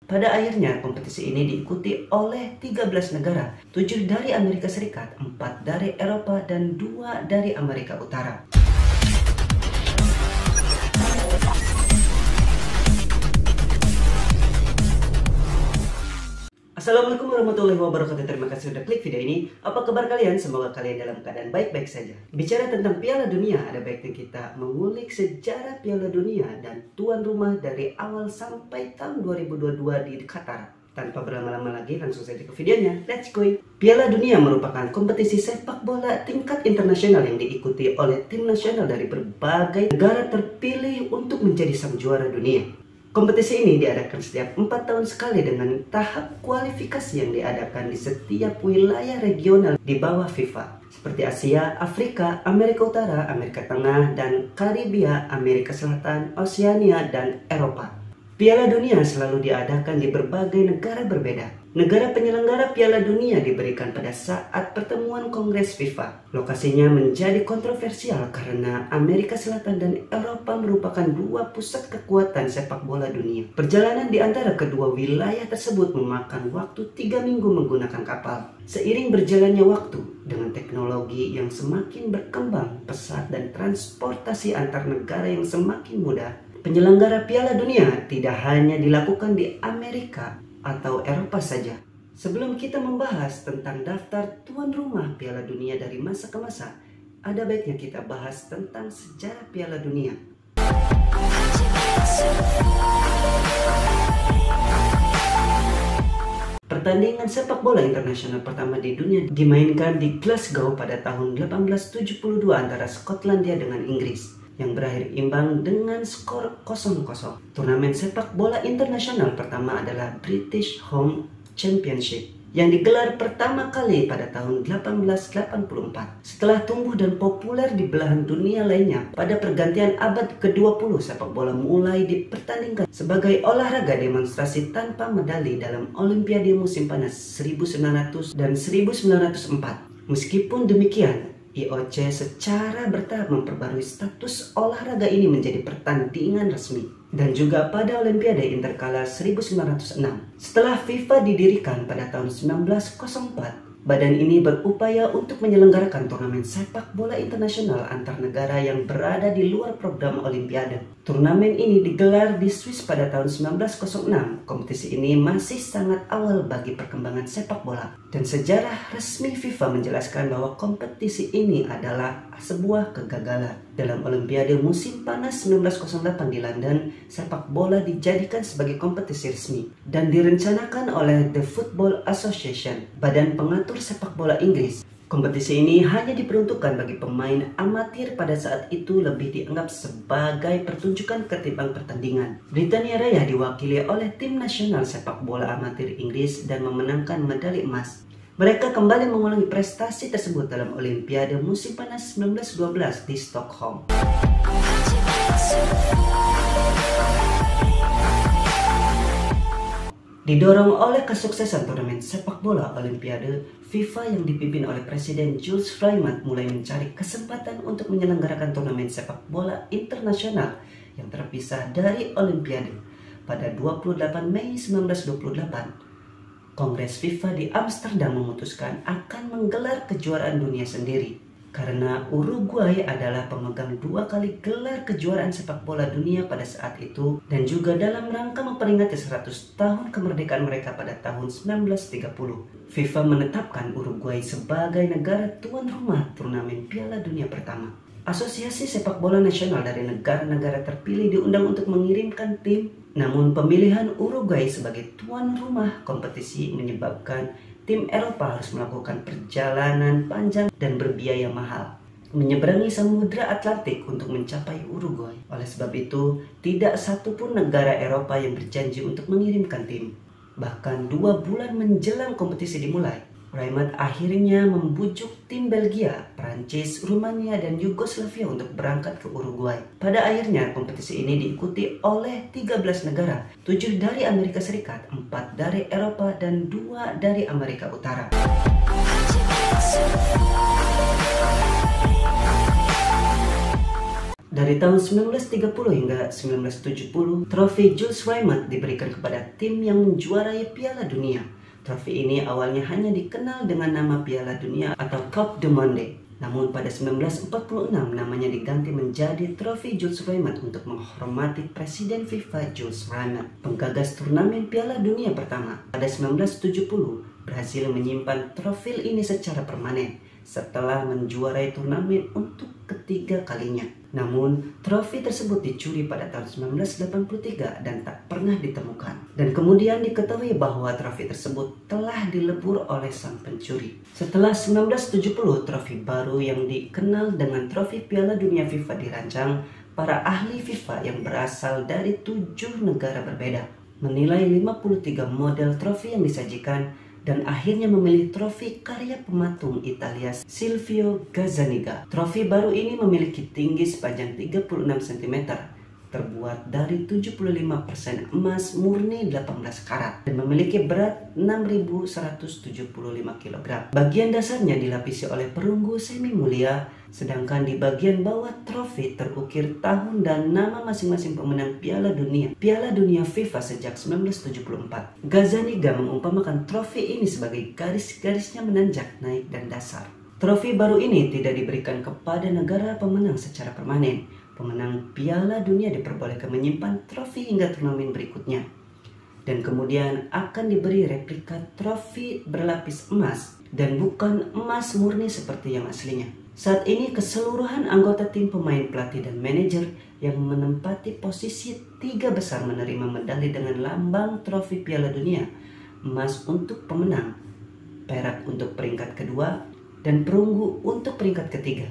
Pada akhirnya, kompetisi ini diikuti oleh 13 negara, 7 dari Amerika Serikat, 4 dari Eropa, dan 2 dari Amerika Utara. Assalamualaikum warahmatullahi wabarakatuh. Terima kasih sudah klik video ini. Apa kabar kalian? Semoga kalian dalam keadaan baik-baik saja. Bicara tentang Piala Dunia, ada baiknya kita mengulik sejarah Piala Dunia dan tuan rumah dari awal sampai tahun 2022 di Qatar. Tanpa berlama-lama lagi, langsung saja ke videonya. Let's go! Piala Dunia merupakan kompetisi sepak bola tingkat internasional yang diikuti oleh tim nasional dari berbagai negara terpilih untuk menjadi sang juara dunia. Kompetisi ini diadakan setiap 4 tahun sekali dengan tahap kualifikasi yang diadakan di setiap wilayah regional di bawah FIFA, seperti Asia, Afrika, Amerika Utara, Amerika Tengah, dan Karibia, Amerika Selatan, Oseania, dan Eropa. Piala Dunia selalu diadakan di berbagai negara berbeda. Negara penyelenggara Piala Dunia diberikan pada saat pertemuan Kongres FIFA. Lokasinya menjadi kontroversial karena Amerika Selatan dan Eropa merupakan dua pusat kekuatan sepak bola dunia. Perjalanan di antara kedua wilayah tersebut memakan waktu 3 minggu menggunakan kapal. Seiring berjalannya waktu, dengan teknologi yang semakin berkembang pesat dan transportasi antar negara yang semakin mudah, penyelenggara Piala Dunia tidak hanya dilakukan di Amerika atau Eropa saja. Sebelum kita membahas tentang daftar tuan rumah Piala Dunia dari masa ke masa, ada baiknya kita bahas tentang sejarah Piala Dunia. Pertandingan sepak bola internasional pertama di dunia dimainkan di Glasgow pada tahun 1872 antara Skotlandia dengan Inggris, yang berakhir imbang dengan skor 0-0. Turnamen sepak bola internasional pertama adalah British Home Championship yang digelar pertama kali pada tahun 1884. Setelah tumbuh dan populer di belahan dunia lainnya, pada pergantian abad ke-20 sepak bola mulai dipertandingkan sebagai olahraga demonstrasi tanpa medali dalam Olimpiade musim panas 1900 dan 1904. Meskipun demikian, IOC secara bertahap memperbarui status olahraga ini menjadi pertandingan resmi, dan juga pada Olimpiade Interkala 1906. Setelah FIFA didirikan pada tahun 1904, badan ini berupaya untuk menyelenggarakan turnamen sepak bola internasional antar negara yang berada di luar program Olimpiade. Turnamen ini digelar di Swiss pada tahun 1906. Kompetisi ini masih sangat awal bagi perkembangan sepak bola, dan sejarah resmi FIFA menjelaskan bahwa kompetisi ini adalah sebuah kegagalan. Dalam Olimpiade musim panas 1908 di London, sepak bola dijadikan sebagai kompetisi resmi dan direncanakan oleh The Football Association, badan pengatur sepak bola Inggris. Kompetisi ini hanya diperuntukkan bagi pemain amatir pada saat itu, lebih dianggap sebagai pertunjukan ketimbang pertandingan. Britania Raya diwakili oleh tim nasional sepak bola amatir Inggris dan memenangkan medali emas. Mereka kembali mengulangi prestasi tersebut dalam Olimpiade musim panas 1912 di Stockholm. Didorong oleh kesuksesan turnamen sepak bola Olimpiade, FIFA yang dipimpin oleh Presiden Jules Rimet mulai mencari kesempatan untuk menyelenggarakan turnamen sepak bola internasional yang terpisah dari Olimpiade. Pada 28 Mei 1928, Kongres FIFA di Amsterdam memutuskan akan menggelar kejuaraan dunia sendiri, karena Uruguay adalah pemegang 2 kali gelar kejuaraan sepak bola dunia pada saat itu, dan juga dalam rangka memperingati 100 tahun kemerdekaan mereka pada tahun 1930. FIFA menetapkan Uruguay sebagai negara tuan rumah turnamen Piala Dunia pertama. Asosiasi sepak bola nasional dari negara-negara terpilih diundang untuk mengirimkan tim, namun pemilihan Uruguay sebagai tuan rumah kompetisi menyebabkan tim Eropa harus melakukan perjalanan panjang dan berbiaya mahal, menyeberangi Samudra Atlantik untuk mencapai Uruguay. Oleh sebab itu, tidak satupun negara Eropa yang berjanji untuk mengirimkan tim. Bahkan 2 bulan menjelang kompetisi dimulai, Rimet akhirnya membujuk tim Belgia, Prancis, Rumania, dan Yugoslavia untuk berangkat ke Uruguay. Pada akhirnya kompetisi ini diikuti oleh 13 negara, 7 dari Amerika Serikat, 4 dari Eropa, dan 2 dari Amerika Utara. Dari tahun 1930 hingga 1970, trofi Jules Rimet diberikan kepada tim yang menjuarai Piala Dunia. Trofi ini awalnya hanya dikenal dengan nama Piala Dunia atau Coupe du Monde. Namun pada 1946 namanya diganti menjadi trofi Jules Rimet untuk menghormati Presiden FIFA Jules Rimet, penggagas turnamen Piala Dunia pertama. Pada 1970, Brasil menyimpan trofi ini secara permanen setelah menjuarai turnamen untuk ketiga kalinya. Namun, trofi tersebut dicuri pada tahun 1983 dan tak pernah ditemukan. Dan kemudian diketahui bahwa trofi tersebut telah dilebur oleh sang pencuri. Setelah 1970, trofi baru yang dikenal dengan trofi Piala Dunia FIFA dirancang. Para ahli FIFA yang berasal dari 7 negara berbeda menilai 53 model trofi yang disajikan dan akhirnya memilih trofi karya pematung Italia Silvio Gazzaniga. Trofi baru ini memiliki tinggi sepanjang 36 cm, terbuat dari 75% emas murni 18 karat dan memiliki berat 6.175 kg. Bagian dasarnya dilapisi oleh perunggu semi mulia, sedangkan di bagian bawah trofi terukir tahun dan nama masing-masing pemenang Piala Dunia FIFA sejak 1974. Gazzaniga mengumpamakan trofi ini sebagai garis-garisnya menanjak naik dan dasar. Trofi baru ini tidak diberikan kepada negara pemenang secara permanen. Pemenang Piala Dunia diperbolehkan menyimpan trofi hingga turnamen berikutnya. Dan kemudian akan diberi replika trofi berlapis emas dan bukan emas murni seperti yang aslinya. Saat ini keseluruhan anggota tim, pemain, pelatih, dan manajer yang menempati posisi 3 besar menerima medali dengan lambang trofi Piala Dunia. Emas untuk pemenang, perak untuk peringkat kedua, dan perunggu untuk peringkat ketiga.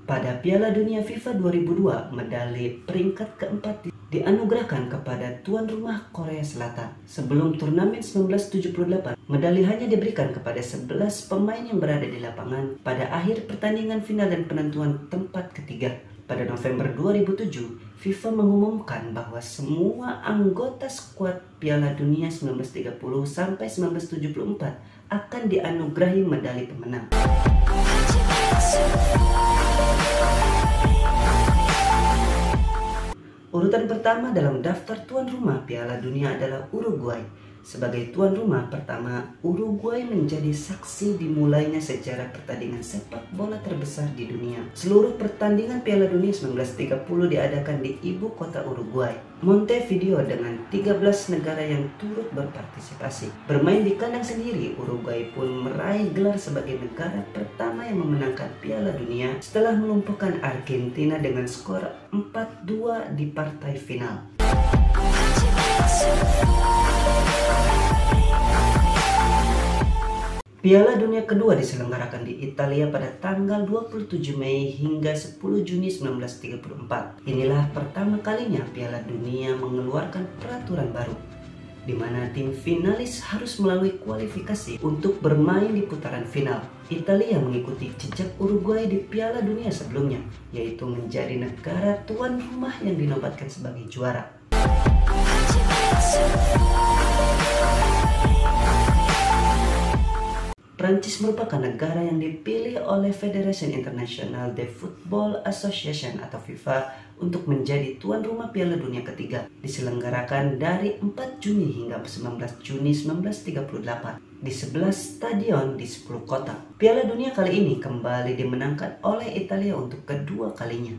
Pada Piala Dunia FIFA 2002, medali peringkat keempat dianugerahkan kepada tuan rumah Korea Selatan. Sebelum turnamen 1978, medali hanya diberikan kepada 11 pemain yang berada di lapangan pada akhir pertandingan final dan penentuan tempat ketiga. Pada November 2007, FIFA mengumumkan bahwa semua anggota skuad Piala Dunia 1930 sampai 1974 akan dianugerahi medali pemenang. Urutan pertama dalam daftar tuan rumah Piala Dunia adalah Uruguay. Sebagai tuan rumah pertama, Uruguay menjadi saksi dimulainya sejarah pertandingan sepak bola terbesar di dunia. Seluruh pertandingan Piala Dunia 1930 diadakan di ibu kota Uruguay, Montevideo, dengan 13 negara yang turut berpartisipasi. Bermain di kandang sendiri, Uruguay pun meraih gelar sebagai negara pertama yang memenangkan Piala Dunia setelah melumpuhkan Argentina dengan skor 4-2 di partai final. Piala Dunia kedua diselenggarakan di Italia pada tanggal 27 Mei hingga 10 Juni 1934. Inilah pertama kalinya Piala Dunia mengeluarkan peraturan baru, di mana tim finalis harus melalui kualifikasi untuk bermain di putaran final. Italia mengikuti jejak Uruguay di Piala Dunia sebelumnya, yaitu menjadi negara tuan rumah yang dinobatkan sebagai juara. Prancis merupakan negara yang dipilih oleh Fédération Internationale de Football Association atau FIFA untuk menjadi tuan rumah Piala Dunia ketiga. Diselenggarakan dari 4 Juni hingga 19 Juni 1938 di 11 stadion di 10 kota. Piala Dunia kali ini kembali dimenangkan oleh Italia untuk kedua kalinya.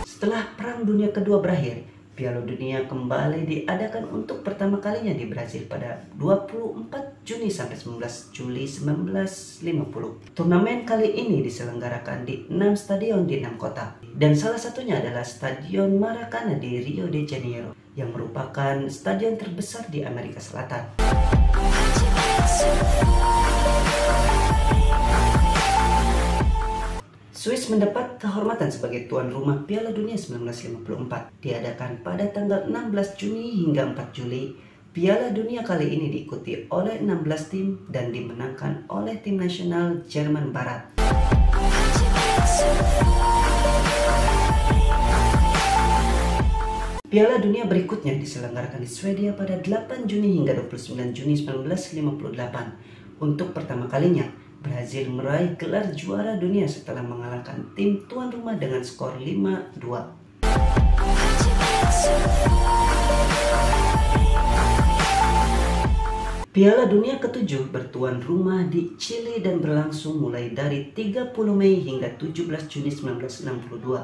Setelah Perang Dunia Kedua berakhir, Piala Dunia kembali diadakan untuk pertama kalinya di Brasil pada 24 Juni sampai 19 Juli 1950. Turnamen kali ini diselenggarakan di 6 stadion di 6 kota, dan salah satunya adalah Stadion Maracanã di Rio de Janeiro yang merupakan stadion terbesar di Amerika Selatan. Swiss mendapat kehormatan sebagai tuan rumah Piala Dunia 1954. Diadakan pada tanggal 16 Juni hingga 4 Juli. Piala Dunia kali ini diikuti oleh 16 tim dan dimenangkan oleh tim nasional Jerman Barat. Piala Dunia berikutnya diselenggarakan di Swedia pada 8 Juni hingga 29 Juni 1958. Untuk pertama kalinya, Brazil meraih gelar juara dunia setelah mengalahkan tim tuan rumah dengan skor 5-2. Piala Dunia ke-7 bertuan rumah di Chili dan berlangsung mulai dari 30 Mei hingga 17 Juni 1962.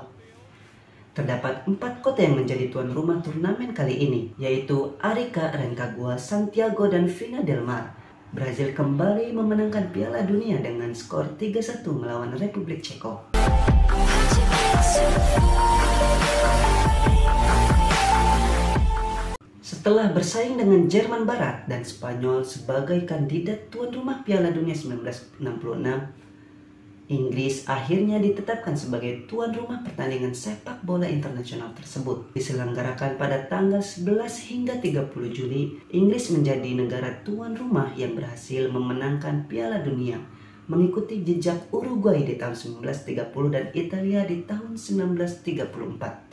Terdapat 4 kota yang menjadi tuan rumah turnamen kali ini, yaitu Arica, Rancagua, Santiago, dan Vina del Mar. Brazil kembali memenangkan Piala Dunia dengan skor 3-1 melawan Republik Ceko. Setelah bersaing dengan Jerman Barat dan Spanyol sebagai kandidat tuan rumah Piala Dunia 1966, Inggris akhirnya ditetapkan sebagai tuan rumah pertandingan sepak bola internasional tersebut. Diselenggarakan pada tanggal 11 hingga 30 Juli, Inggris menjadi negara tuan rumah yang berhasil memenangkan Piala Dunia, mengikuti jejak Uruguay di tahun 1930 dan Italia di tahun 1934.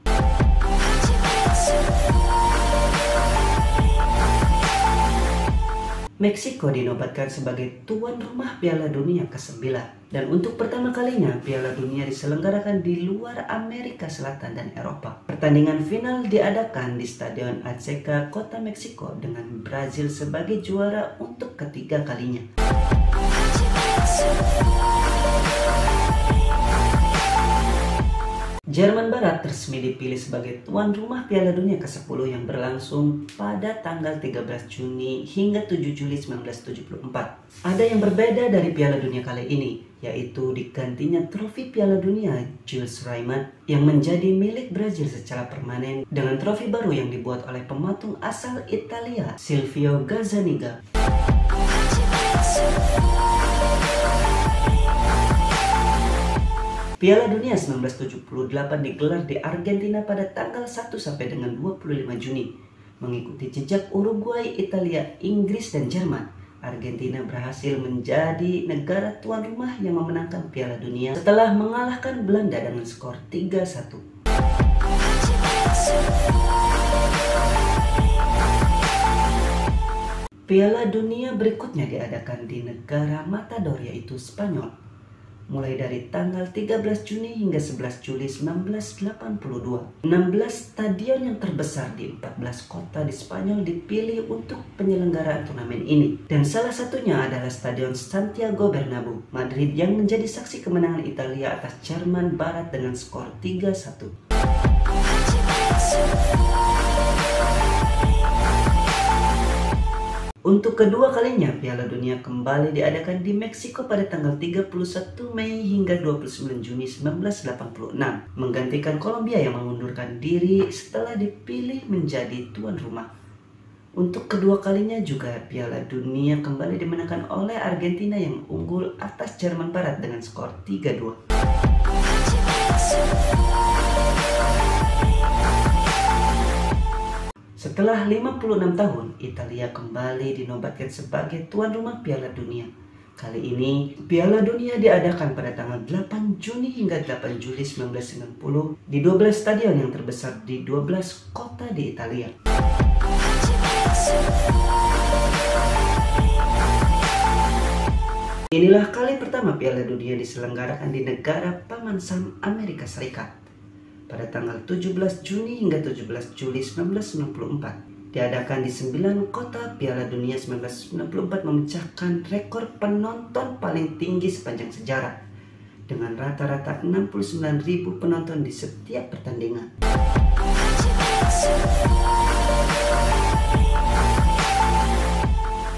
Meksiko dinobatkan sebagai tuan rumah Piala Dunia ke-9. Dan untuk pertama kalinya Piala Dunia diselenggarakan di luar Amerika Selatan dan Eropa. Pertandingan final diadakan di Stadion Azteca, kota Meksiko, dengan Brazil sebagai juara untuk ketiga kalinya. Jerman Barat resmi dipilih sebagai tuan rumah Piala Dunia ke-10 yang berlangsung pada tanggal 13 Juni hingga 7 Juli 1974. Ada yang berbeda dari Piala Dunia kali ini, yaitu digantinya trofi Piala Dunia Jules Rimet yang menjadi milik Brazil secara permanen dengan trofi baru yang dibuat oleh pematung asal Italia Silvio Gazzaniga. Piala Dunia 1978 digelar di Argentina pada tanggal 1 sampai dengan 25 Juni. Mengikuti jejak Uruguay, Italia, Inggris, dan Jerman, Argentina berhasil menjadi negara tuan rumah yang memenangkan Piala Dunia setelah mengalahkan Belanda dengan skor 3-1. Piala Dunia berikutnya diadakan di negara Matador, yaitu Spanyol, mulai dari tanggal 13 Juni hingga 11 Juli 1982. 16 stadion yang terbesar di 14 kota di Spanyol dipilih untuk penyelenggaraan turnamen ini. Dan salah satunya adalah Stadion Santiago Bernabeu, Madrid, yang menjadi saksi kemenangan Italia atas Jerman Barat dengan skor 3-1. Untuk kedua kalinya, Piala Dunia kembali diadakan di Meksiko pada tanggal 31 Mei hingga 29 Juni 1986, menggantikan Kolombia yang mengundurkan diri setelah dipilih menjadi tuan rumah. Untuk kedua kalinya juga, Piala Dunia kembali dimenangkan oleh Argentina yang unggul atas Jerman Barat dengan skor 3-2. Setelah 56 tahun, Italia kembali dinobatkan sebagai tuan rumah Piala Dunia. Kali ini, Piala Dunia diadakan pada tanggal 8 Juni hingga 8 Juli 1990 di 12 stadion yang terbesar di 12 kota di Italia. Inilah kali pertama Piala Dunia diselenggarakan di negara Paman Sam, Amerika Serikat. Pada tanggal 17 Juni hingga 17 Juli 1994, diadakan di 9 kota. Piala Dunia 1994 memecahkan rekor penonton paling tinggi sepanjang sejarah, dengan rata-rata 69.000 penonton di setiap pertandingan.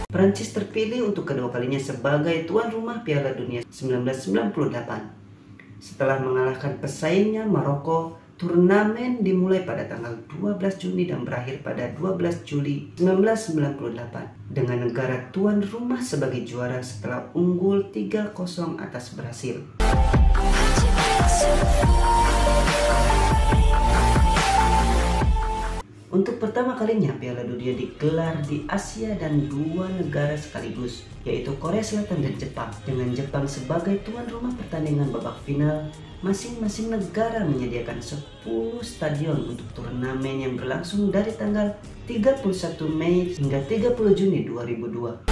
Prancis terpilih untuk kedua kalinya sebagai tuan rumah Piala Dunia 1998. Setelah mengalahkan pesaingnya Maroko, turnamen dimulai pada tanggal 12 Juni dan berakhir pada 12 Juli 1998 dengan negara tuan rumah sebagai juara setelah unggul 3-0 atas Brasil. Untuk pertama kalinya Piala Dunia digelar di Asia dan 2 negara sekaligus, yaitu Korea Selatan dan Jepang. Dengan Jepang sebagai tuan rumah pertandingan babak final, masing-masing negara menyediakan 10 stadion untuk turnamen yang berlangsung dari tanggal 31 Mei hingga 30 Juni 2002.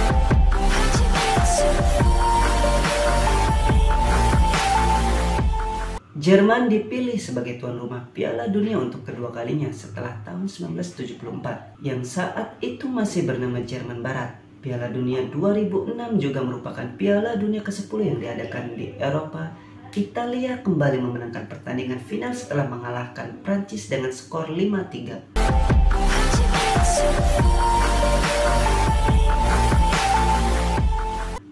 Jerman dipilih sebagai tuan rumah Piala Dunia untuk kedua kalinya setelah tahun 1974, yang saat itu masih bernama Jerman Barat. Piala Dunia 2006 juga merupakan Piala Dunia ke-10 yang diadakan di Eropa. Italia kembali memenangkan pertandingan final setelah mengalahkan Prancis dengan skor 5-3.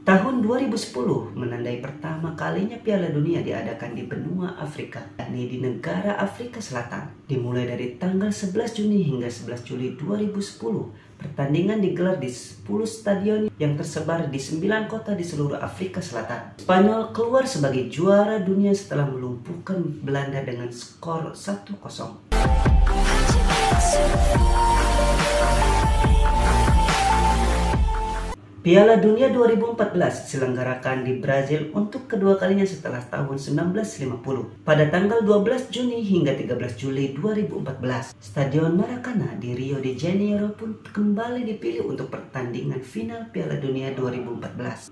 Tahun 2010 menandai pertama kalinya Piala Dunia diadakan di benua Afrika, yakni di negara Afrika Selatan. Dimulai dari tanggal 11 Juni hingga 11 Juli 2010, pertandingan digelar di 10 stadion yang tersebar di 9 kota di seluruh Afrika Selatan. Spanyol keluar sebagai juara dunia setelah melumpuhkan Belanda dengan skor 1-0. Piala Dunia 2014 diselenggarakan di Brazil untuk kedua kalinya setelah tahun 1950. Pada tanggal 12 Juni hingga 13 Juli 2014, Stadion Maracana di Rio de Janeiro pun kembali dipilih untuk pertandingan final Piala Dunia 2014.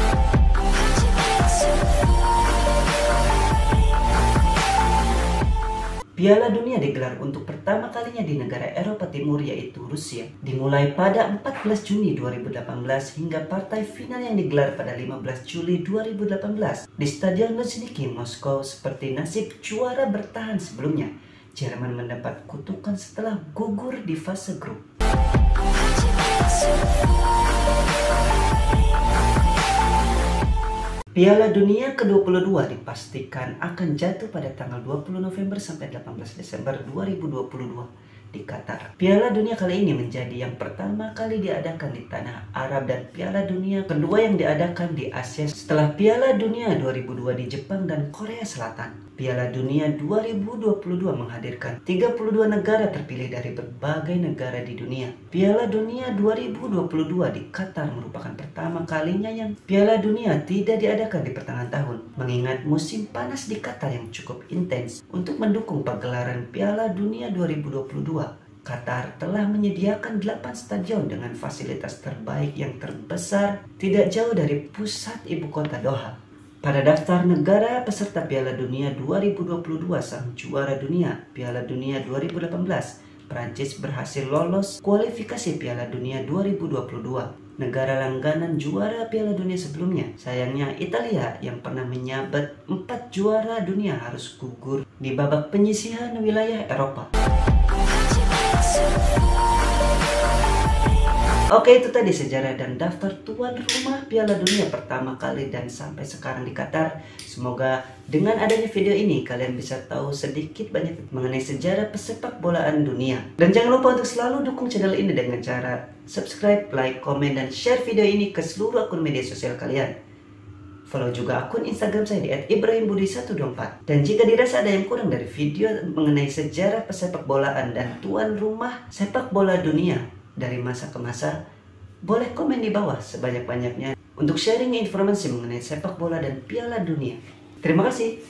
Piala Dunia digelar untuk pertama kalinya di negara Eropa Timur, yaitu Rusia. Dimulai pada 14 Juni 2018 hingga partai final yang digelar pada 15 Juli 2018 di Stadion Luzhniki, Moskow. Seperti nasib juara bertahan sebelumnya, Jerman mendapat kutukan setelah gugur di fase grup. Piala Dunia ke-22 dipastikan akan jatuh pada tanggal 20 November sampai 18 Desember 2022 di Qatar. Piala Dunia kali ini menjadi yang pertama kali diadakan di tanah Arab dan Piala Dunia kedua yang diadakan di Asia setelah Piala Dunia 2002 di Jepang dan Korea Selatan. Piala Dunia 2022 menghadirkan 32 negara terpilih dari berbagai negara di dunia. Piala Dunia 2022 di Qatar merupakan pertama kalinya yang Piala Dunia tidak diadakan di pertengahan tahun, mengingat musim panas di Qatar yang cukup intens. Untuk mendukung pagelaran Piala Dunia 2022, Qatar telah menyediakan 8 stadion dengan fasilitas terbaik yang terbesar tidak jauh dari pusat ibu kota Doha. Pada daftar negara peserta Piala Dunia 2022 sang juara dunia Piala Dunia 2018, Prancis berhasil lolos kualifikasi Piala Dunia 2022. Negara langganan juara Piala Dunia sebelumnya, sayangnya Italia yang pernah menyabet 4 juara dunia harus gugur di babak penyisihan wilayah Eropa. Oke, itu tadi sejarah dan daftar tuan rumah Piala Dunia pertama kali dan sampai sekarang di Qatar. Semoga dengan adanya video ini kalian bisa tahu sedikit banyak mengenai sejarah pesepak bolaan dunia. Dan jangan lupa untuk selalu dukung channel ini dengan cara subscribe, like, komen, dan share video ini ke seluruh akun media sosial kalian. Follow juga akun Instagram saya di @ibrahimbudi124. Dan jika dirasa ada yang kurang dari video mengenai sejarah pesepak bolaan dan tuan rumah sepak bola dunia dari masa ke masa, boleh komen di bawah sebanyak-banyaknya untuk sharing informasi mengenai sepak bola dan Piala Dunia. Terima kasih.